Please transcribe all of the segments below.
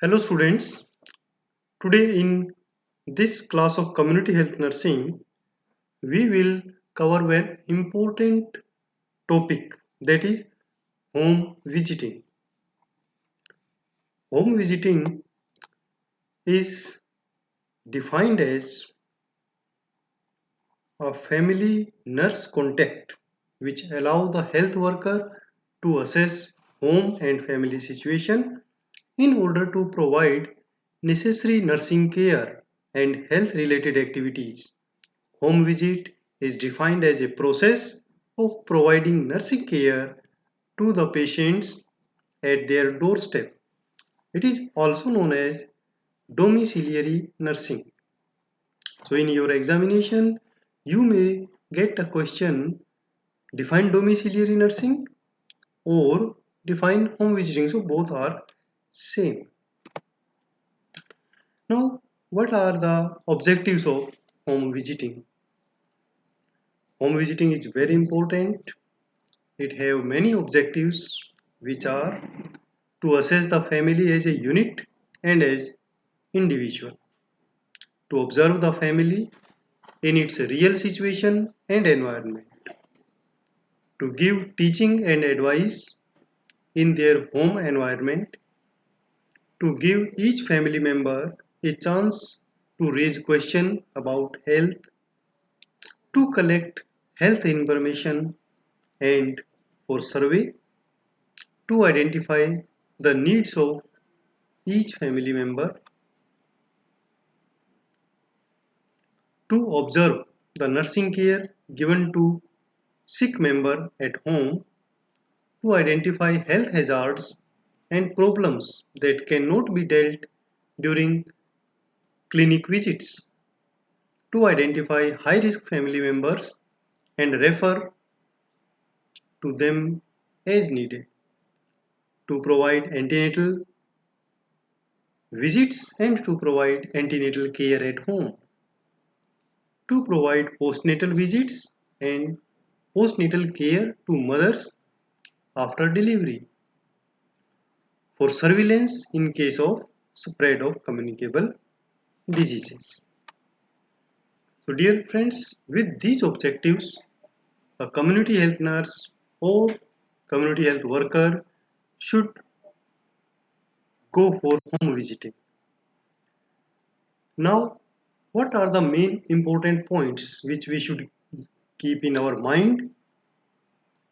Hello students, today in this class of community health nursing, we will cover an important topic, that is home visiting. Home visiting is defined as a family nurse contact which allow the health worker to assess home and family situation in order to provide necessary nursing care and health related activities. Home visit is defined as a process of providing nursing care to the patients at their doorstep. It is also known as domiciliary nursing. So, in your examination, you may get a question, define domiciliary nursing or define home visiting. So, both are same. Now, what are the objectives of home visiting? Home visiting is very important. It have many objectives which are to assess the family as a unit and as individual, to observe the family in its real situation and environment, to give teaching and advice in their home environment, to give each family member a chance to raise questions about health, to collect health information and for survey, to identify the needs of each family member, to observe the nursing care given to sick member at home, to identify health hazards and problems that cannot be dealt during clinic visits, to identify high risk family members and refer to them as needed, to provide antenatal visits and to provide antenatal care at home, to provide postnatal visits and postnatal care to mothers after delivery, for surveillance in case of spread of communicable diseases. So dear friends, with these objectives, a community health nurse or community health worker should go for home visiting. Now, what are the main important points which we should keep in our mind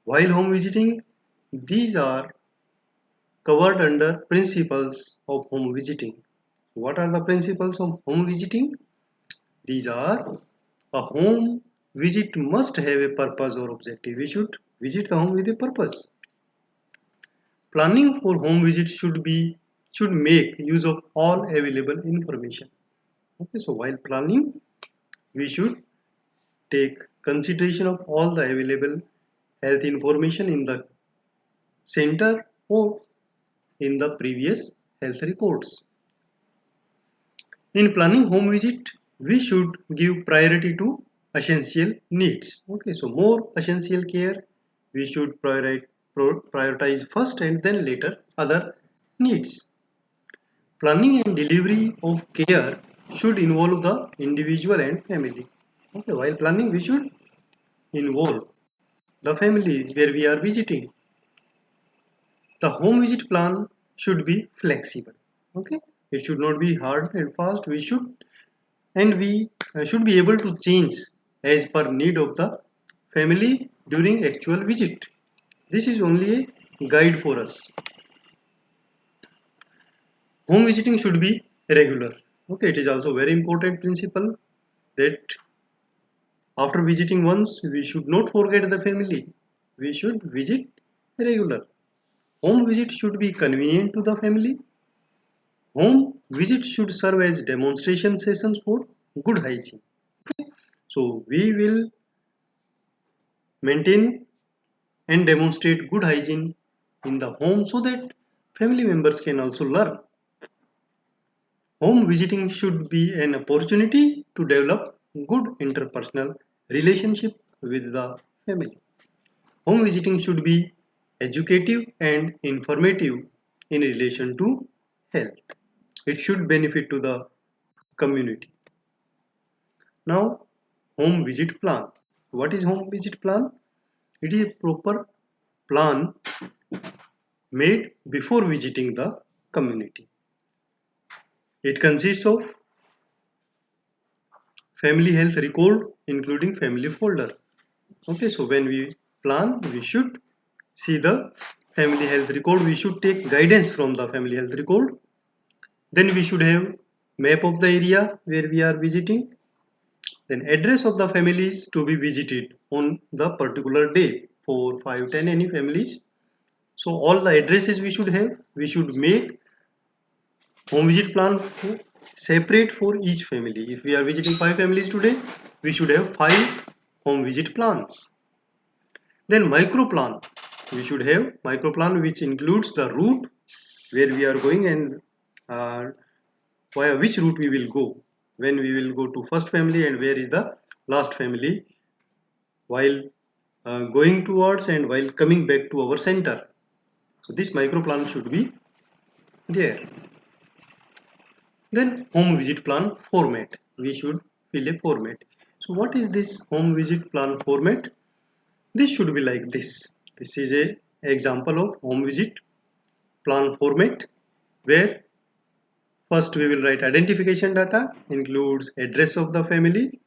while home visiting? These are covered under principles of home visiting. What are the principles of home visiting? These are: a home visit must have a purpose or objective. We should visit the home with a purpose. Planning for home visit should make use of all available information. Okay, so while planning, we should take consideration of all the available health information in the center or in the previous health records. In planning home visit, we should give priority to essential needs. Okay, so more essential care we should prioritize first and then later other needs. Planning and delivery of care should involve the individual and family. Okay, while planning, we should involve the family where we are visiting. The home visit plan should be flexible. Okay, it should not be hard and fast. We should be able to change as per need of the family during actual visit. This is only a guide for us. Home visiting should be regular. Okay, it is also very important principle that after visiting once, we should not forget the family. We should visit regular. Home visit should be convenient to the family. Home visit should serve as demonstration sessions for good hygiene. So we will maintain and demonstrate good hygiene in the home so that family members can also learn. Home visiting should be an opportunity to develop good interpersonal relationship with the family. Home visiting should be educative and informative in relation to health. it should benefit to the community. Now, home visit plan. What is home visit plan? It is a proper plan made before visiting the community. It consists of family health record including family folder. Okay, so when we plan, we should see the family health record. We should take guidance from the family health record. Then we should have map of the area where we are visiting. Then address of the families to be visited on the particular day, 4, 5, 10, any families. So all the addresses we should have. We should make home visit plan separate for each family. If we are visiting 5 families today, we should have 5 home visit plans. Then micro plan. We should have micro plan which includes the route where we are going and via which route we will go. When we will go to first family and where is the last family while going towards and while coming back to our center. So this micro plan should be there. Then home visit plan format. We should fill a format. So what is this home visit plan format? This should be like this. This is a example of home visit plan format where first we will write identification data, includes address of the family,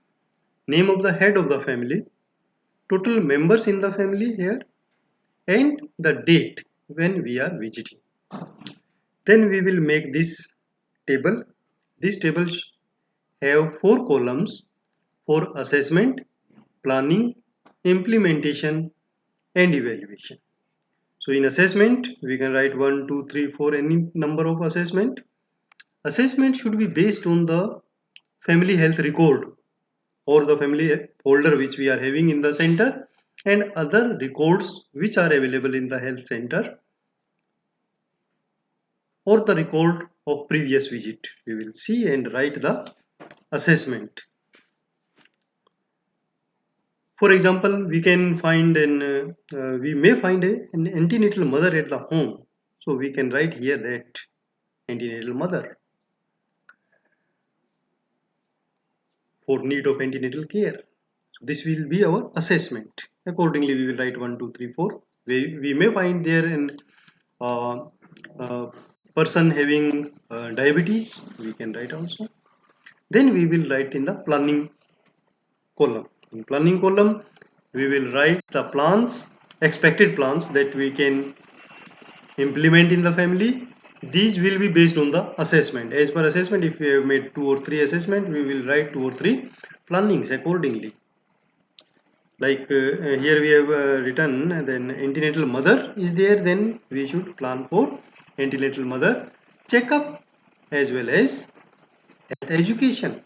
name of the head of the family, total members in the family here, and the date when we are visiting. Then we will make this table. This table have 4 columns for assessment, planning, implementation, and evaluation. So in assessment, we can write 1, 2, 3, 4, any number of assessment. Assessment should be based on the family health record or the family folder which we are having in the center and other records which are available in the health center or the record of previous visit. We will see and write the assessment. For example, we can find we may find an antenatal mother at the home. So we can write here that antenatal mother for need of antenatal care. So this will be our assessment. Accordingly, we will write 1, 2, 3, 4. We may find there an uh, uh, person having diabetes. We can write also. Then we will write in the planning column. In planning column, we will write the plans, expected plans that we can implement in the family. These will be based on the assessment. As per assessment, if we have made 2 or 3 assessment, we will write 2 or 3 plannings accordingly. Like here we have written then antenatal mother is there, then we should plan for antenatal mother checkup as well as health education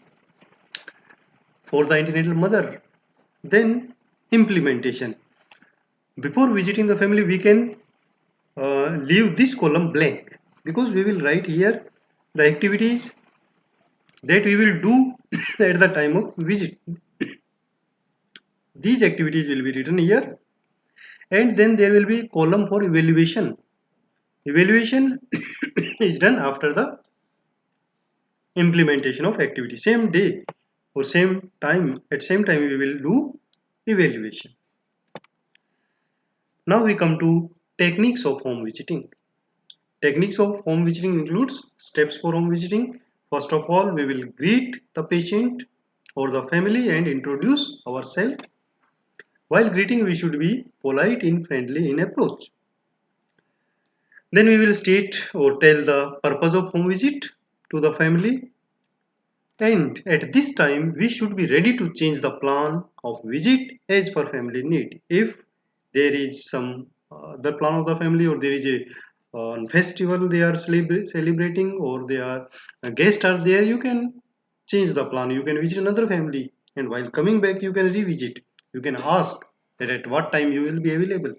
for the antenatal mother. Then implementation. Before visiting the family, we can leave this column blank because we will write here the activities that we will do at the time of visit. These activities will be written here, and then there will be column for evaluation. Evaluation is done after the implementation of activity. Same day or same time, at same time we will do evaluation. Now we come to techniques of home visiting. Techniques of home visiting includes steps for home visiting. First of all, we will greet the patient or the family and introduce ourselves. While greeting, we should be polite and friendly in approach. Then we will state or tell the purpose of home visit to the family. And at this time, we should be ready to change the plan of visit as per family need. If there is some the plan of the family or there is a festival they are celebrating or they are guests are there, you can change the plan. You can visit another family, and while coming back, you can revisit. You can ask that at what time you will be available.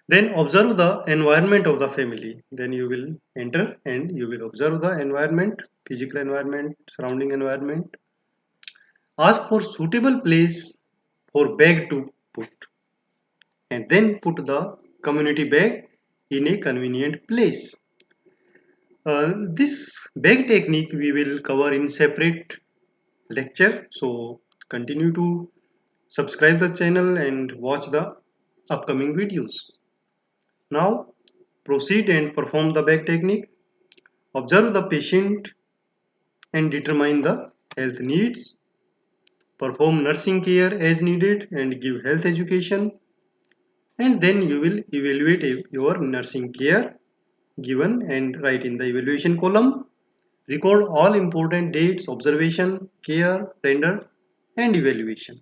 Then observe the environment of the family. Then you will enter and you will observe the environment, physical environment, surrounding environment. Ask for suitable place for bag to put, and then put the community bag in a convenient place. This bag technique we will cover in separate lecture. So continue to subscribe the channel and watch the upcoming videos. Now proceed and perform the bag technique. Observe the patient and determine the health needs. Perform nursing care as needed and give health education. And then you will evaluate your nursing care given and write in the evaluation column. Record all important dates, observation, care, render, and evaluation.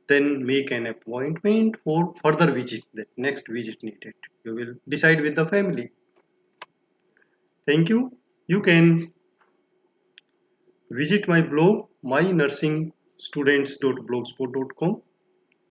Then make an appointment for further visit, the next visit needed. You will decide with the family. Thank you. You can visit my blog mynursingstudents.blogspot.com.